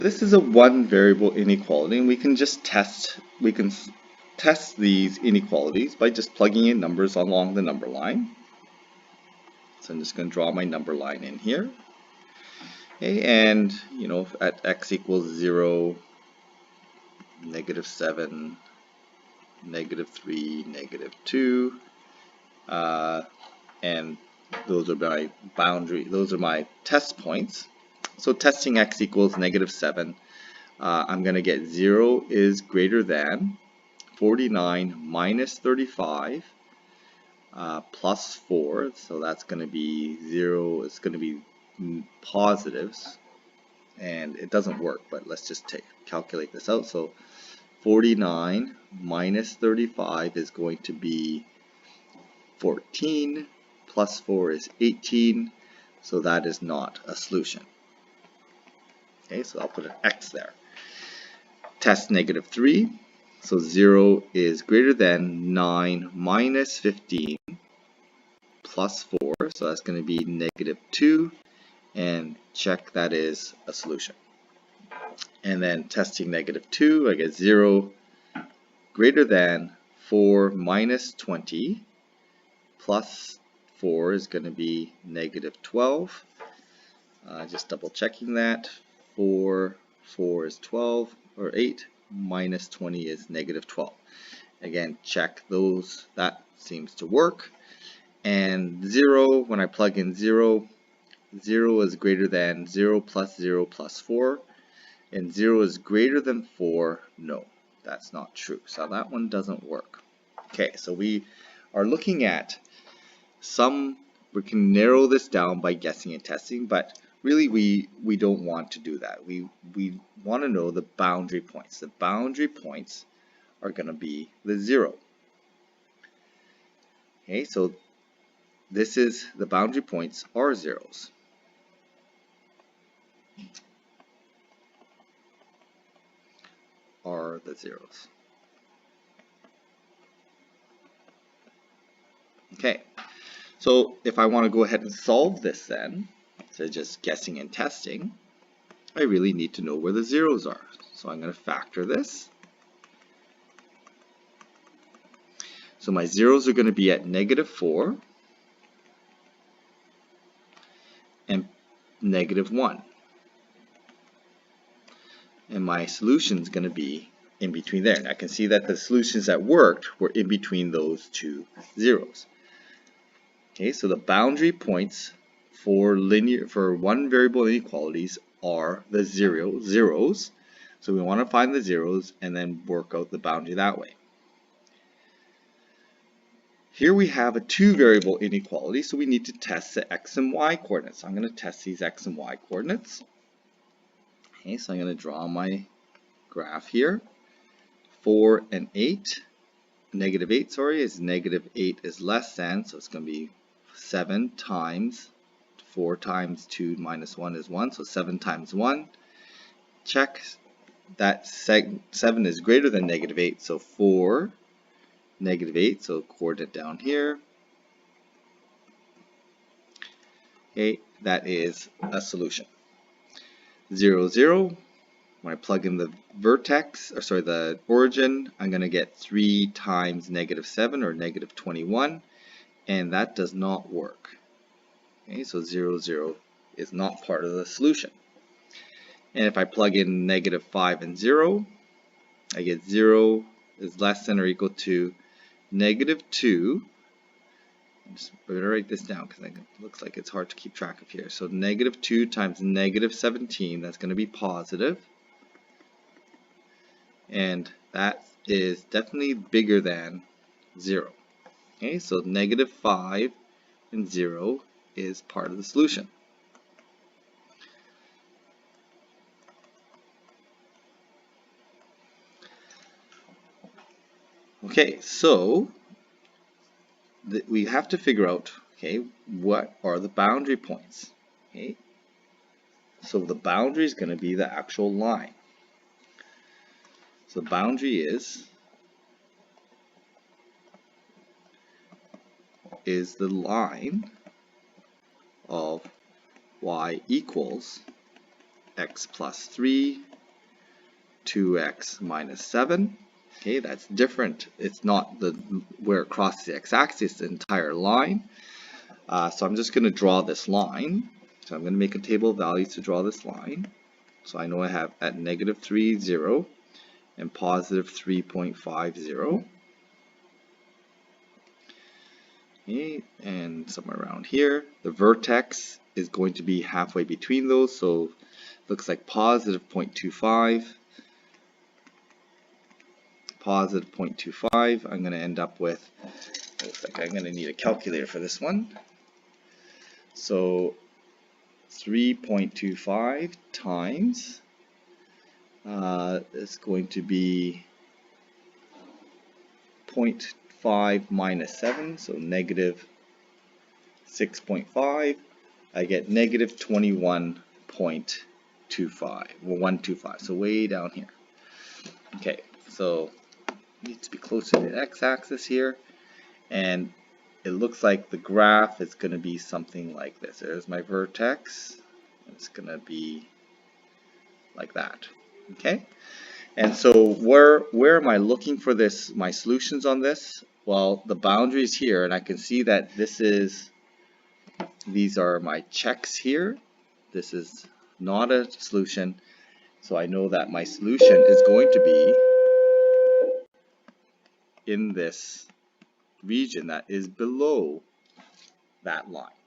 This is a one variable inequality, and we can test these inequalities by just plugging in numbers along the number line. So I'm just going to draw my number line in here. Okay, and at x equals 0, -7, -3, -2, and those are my boundary. Those are my test points. So testing x equals -7, I'm going to get 0 is greater than 49 minus 35 plus 4. So that's going to be 0. It's going to be positives, and it doesn't work, but let's just calculate this out. So 49 minus 35 is going to be 14, plus 4 is 18, so that is not a solution. Okay, so I'll put an X there. Test -3, so 0 is greater than 9 minus 15 plus 4, so that's going to be -2, and check that is a solution. And then testing -2, I get 0 greater than 4 minus 20 plus 4 is going to be -12. Just double checking that. 4 is 12, or 8, minus 20 is -12. Again, check those. That seems to work. And 0, when I plug in 0, 0 is greater than 0 plus 4. And 0 is greater than 4. No, that's not true. So that one doesn't work. Okay, so we are looking at we can narrow this down by guessing and testing, but really we don't want to do that. We want to know the boundary points. The boundary points are going to be the 0. Okay, so the boundary points are zeros. Are the zeros. Okay, so if I want to go ahead and solve this then, instead of just guessing and testing, I really need to know where the zeros are. So I'm going to factor this. So my zeros are going to be at -4 and -1. And my solution is going to be in between there. And I can see that the solutions that worked were in between those two zeros. Okay, so the boundary points for one variable inequalities are the zeros. So we want to find the zeros and then work out the boundary that way. Here we have a two variable inequality, so we need to test the x and y coordinates. I'm going to test these x and y coordinates. Okay, so I'm going to draw my graph here. 4 and 8, -8, sorry, is -8 is less than, so it's going to be 7 times 4 times 2 minus 1 is 1, so 7 times 1. Check that 7 is greater than -8, so 4, -8, so coordinate down here. Okay, that is a solution. 0, 0. When I plug in the the origin, I'm going to get 3 times -7, or -21, and that does not work. Okay, so 0, 0 is not part of the solution. And if I plug in -5 and 0, I get 0 is less than or equal to -2. I'm just going to write this down because it looks like it's hard to keep track of here. So -2 times -17, that's going to be positive. And that is definitely bigger than 0. Okay, so -5 and 0 is part of the solution. Okay, so we have to figure out, okay, what are the boundary points? Okay, so the boundary is going to be the actual line. So the boundary is the line of y equals x plus 3 2x minus 7. Okay, that's different. It's not where it crosses the x-axis, the entire line. So I'm just going to draw this line. So I'm going to make a table of values to draw this line. So I know I have at negative 3, 0, and positive 3.50. Okay, and somewhere around here. The vertex is going to be halfway between those, so it looks like positive 0.25. Positive 0.25. I'm going to end up with, looks like I'm going to need a calculator for this one. So 3.25 times is going to be 0.5 minus 7, so negative 6.5. I get negative 21.25, well 125, so way down here. Okay, so needs to be closer to the x-axis here, and it looks like the graph is going to be something like this. There's my vertex. It's going to be like that. Okay, and so where am I looking for this? My solutions on this? Well, the boundary is here, and I can see that these are my checks here. This is not a solution, so I know that my solution is going to be in this region that is below that line.